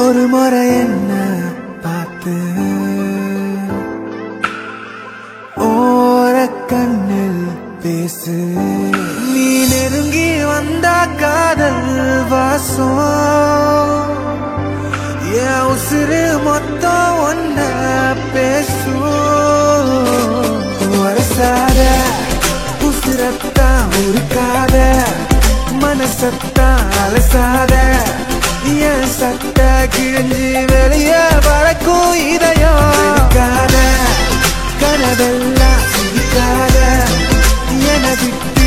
ஒரு முறை என்ன பார்த்து ஓர கண்ணில் பேசு. நீ நெருங்கி வந்தா காதல் வாசம் என் உசுறு மொத்தம் ஒன்ன பேசும். வரசாத உசுரத்தான் உருக்காத மனசத்தான் அலசாத என் சட்ட கிழிஞ்சி வெளியே பறக்கும் இதயம் கனவெல்லாம் சிரிக்காத என விட்டு